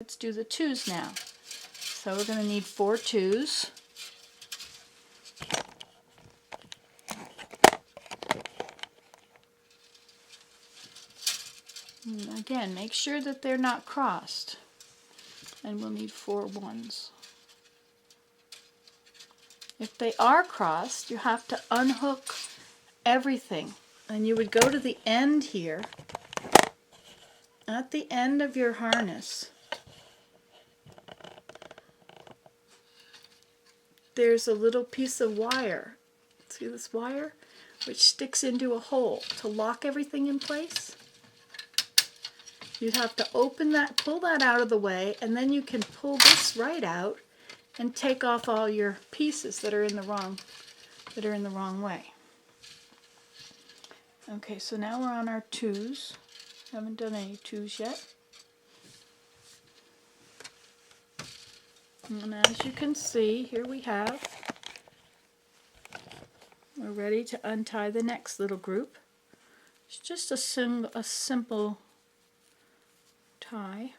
Let's do the 2s now. So we're going to need 4 2s. And again, make sure that they're not crossed. And we'll need 4 1s. If they are crossed, you have to unhook everything. And you would go to the end here, at the end of your harness. There's a little piece of wire. See this wire? Which sticks into a hole to lock everything in place. You'd have to open that, pull that out of the way, and then you can pull this right out and take off all your pieces that are in the wrong way. Okay, so now we're on our 2s. Haven't done any 2s yet. And as you can see, here we're ready to untie the next little group. It's just a simple tie.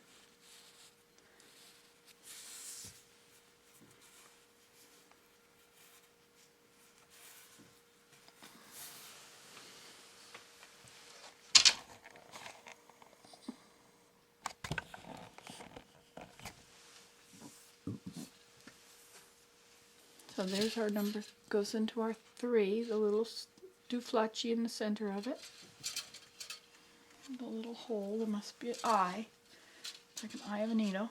So there's our number, goes into our 3, the little douflachi in the center of it. The little hole, there must be an eye, like an eye of a needle.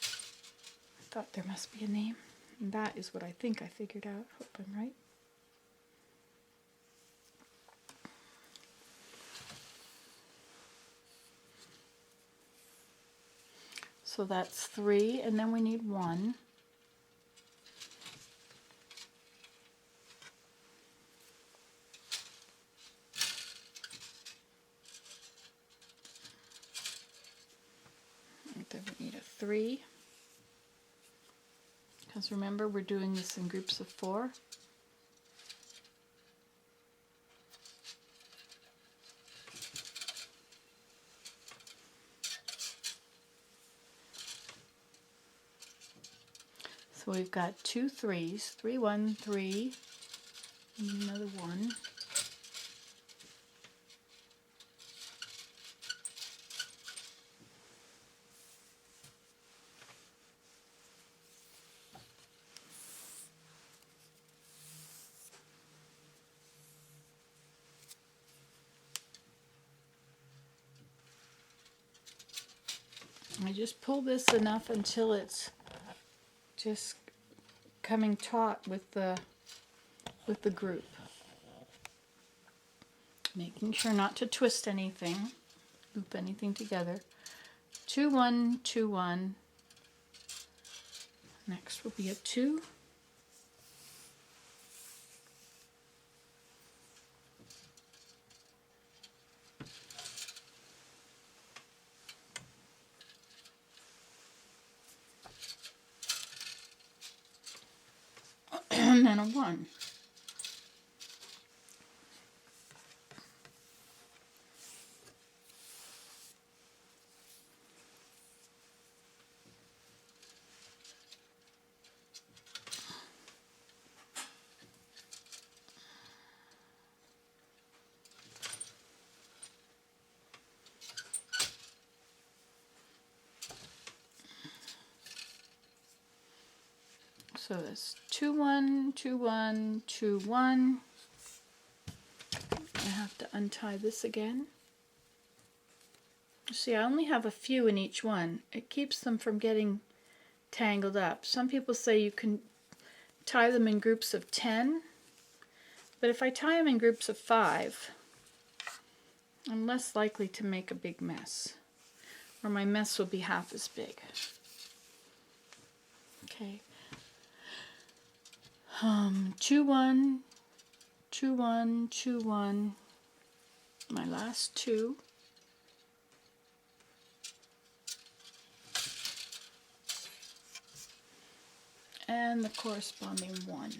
I thought there must be a name, and that is what I think I figured out. Hope I'm right. So that's 3, and then we need 1. Then we need a 3, because remember we're doing this in groups of 4. So we've got 2 3s, 3 1 3, and another 1. I just pull this enough until it's just coming taut with the group. Making sure not to twist anything, loop anything together. 2 1 2 1. Next will be a 2. And then a 1. So that's 2 1 2 1 2 1. I have to untie this again. See, I only have a few in each one. It keeps them from getting tangled up. Some people say you can tie them in groups of 10, but if I tie them in groups of 5, I'm less likely to make a big mess, or my mess will be half as big. Okay. 2 1 2 1 2 1. My last 2. And the corresponding 1.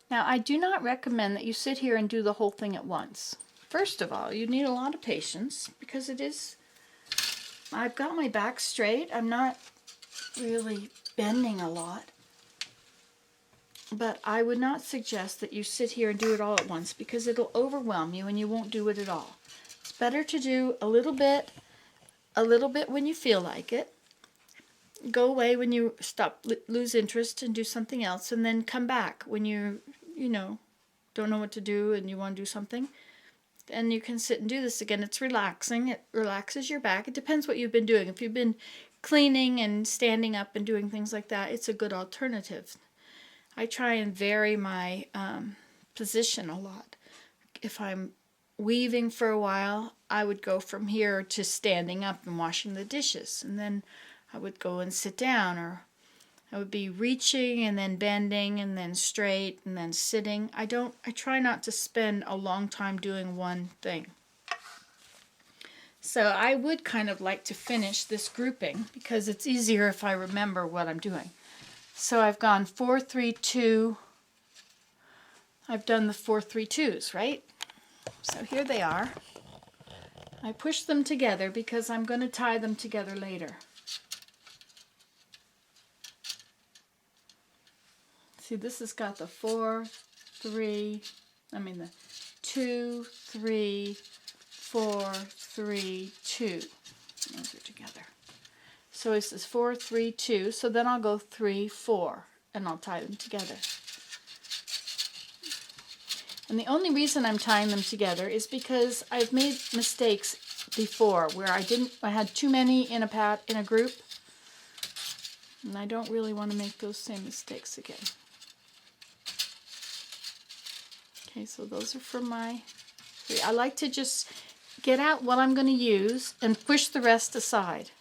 Now, I do not recommend that you sit here and do the whole thing at once. First of all, you need a lot of patience because I've got my back straight. I'm not really bending a lot. But I would not suggest that you sit here and do it all at once because it'll overwhelm you and you won't do it at all. It's better to do a little bit when you feel like it. Go away when you lose interest and do something else, and then come back when you don't know what to do and you want to do something. And you can sit and do this again. It's relaxing. It relaxes your back. It depends what you've been doing. If you've been cleaning and standing up and doing things like that, it's a good alternative. I try and vary my position a lot. If I'm weaving for a while, I would go from here to standing up and washing the dishes, and then I would go and sit down, or I would be reaching and then bending and then straight and then sitting. I try not to spend a long time doing one thing. So I would kind of like to finish this grouping because it's easier if I remember what I'm doing. So I've gone 4, 3, 2. I've done the 4, 3, 2s, right? So here they are. I push them together because I'm going to tie them together later. See, this has got the 2, 3, 4, 3, 2. Those are together. So it says 4, 3, 2. So then I'll go 3, 4, and I'll tie them together. And the only reason I'm tying them together is because I've made mistakes before where I had too many in a group, and I don't really want to make those same mistakes again. Okay, so those are for my 3. I like to just get out what I'm going to use and push the rest aside.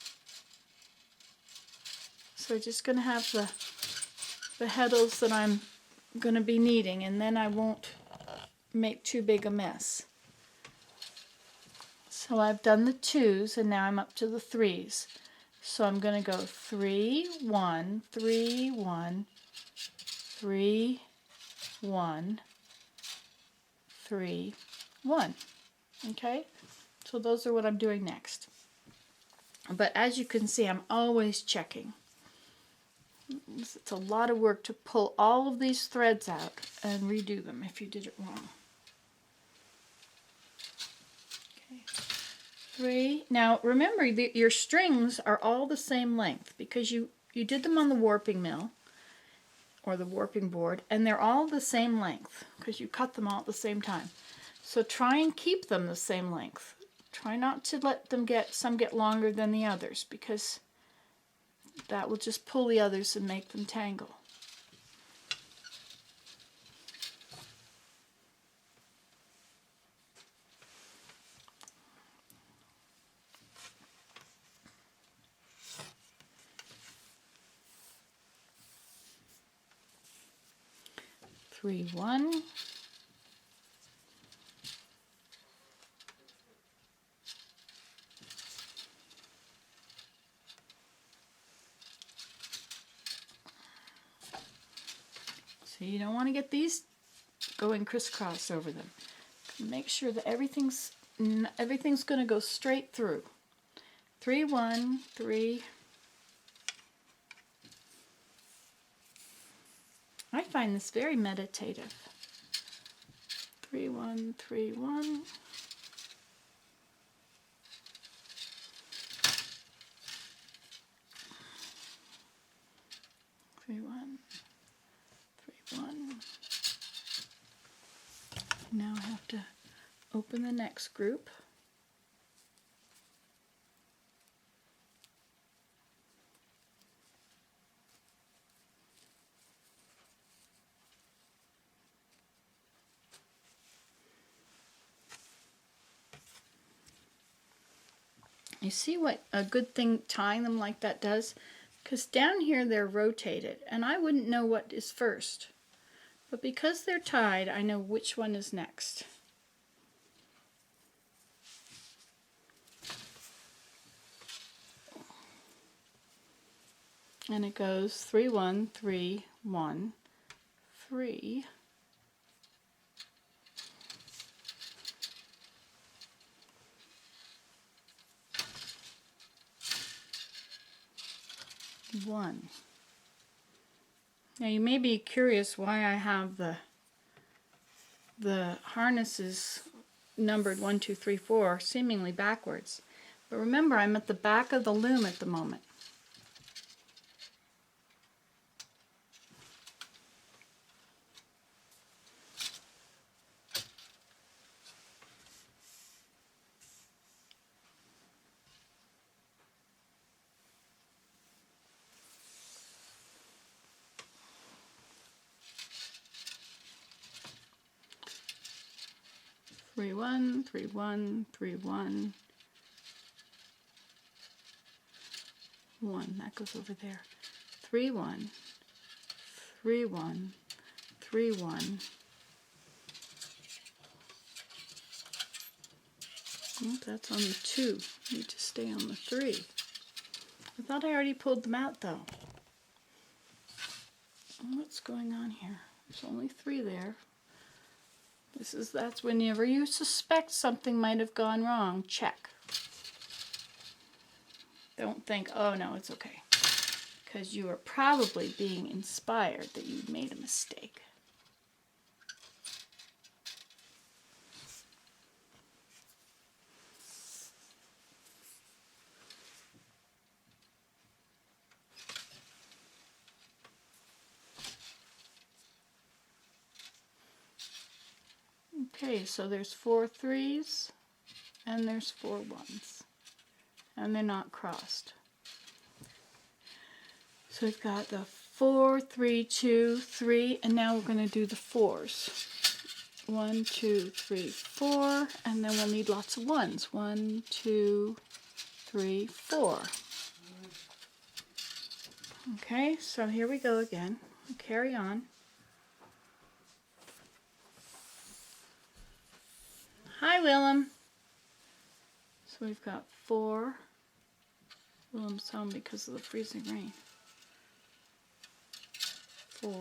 So I'm just going to have the heddles that I'm going to be needing, and then I won't make too big a mess. So I've done the 2s, and now I'm up to the 3s. So I'm going to go 3, 1, 3, 1, 3, 1, 3, 1. Okay? So those are what I'm doing next. But as you can see, I'm always checking. It's a lot of work to pull all of these threads out and redo them if you did it wrong. Okay. 3. Now remember, your strings are all the same length because you did them on the warping mill or the warping board, and they're all the same length because you cut them all at the same time. So try and keep them the same length. Try not to let them some get longer than the others, because that will just pull the others and make them tangle. Three, 1. So you don't want to get these going crisscross over them. Make sure that everything's going to go straight through. 3, 1, 3. I find this very meditative. 3, 1, 3, 1. 3, 1. 3, 1. Now I have to open the next group. You see what a good thing tying them like that does? Because down here they're rotated, and I wouldn't know what is first. But because they're tied, I know which one is next. And it goes 3, 1, 3, 1, 3, 1. Now you may be curious why I have the harnesses numbered 1, 2, 3, 4 seemingly backwards. But remember, I'm at the back of the loom at the moment. Three, 1, 3, 1, 3, 1, 1. That goes over there. 3, 1, 3, 1, 3, 1. Oh, that's on the 2. Need to stay on the 3. I thought I already pulled them out though. What's going on here? There's only 3 there. That's whenever you suspect something might have gone wrong, check. Don't think, oh no, it's okay. Because you are probably being inspired that you made a mistake. Okay, so there's 4 3s and there's 4 1s. And they're not crossed. So we've got the 4, 3, 2, 3, and now we're going to do the 4s. 1, 2, 3, 4, and then we'll need lots of 1s. 1, 2, 3, 4. Okay, so here we go again. We'll carry on. Hi, Willem. So we've got 4. Willem's home because of the freezing rain. 4.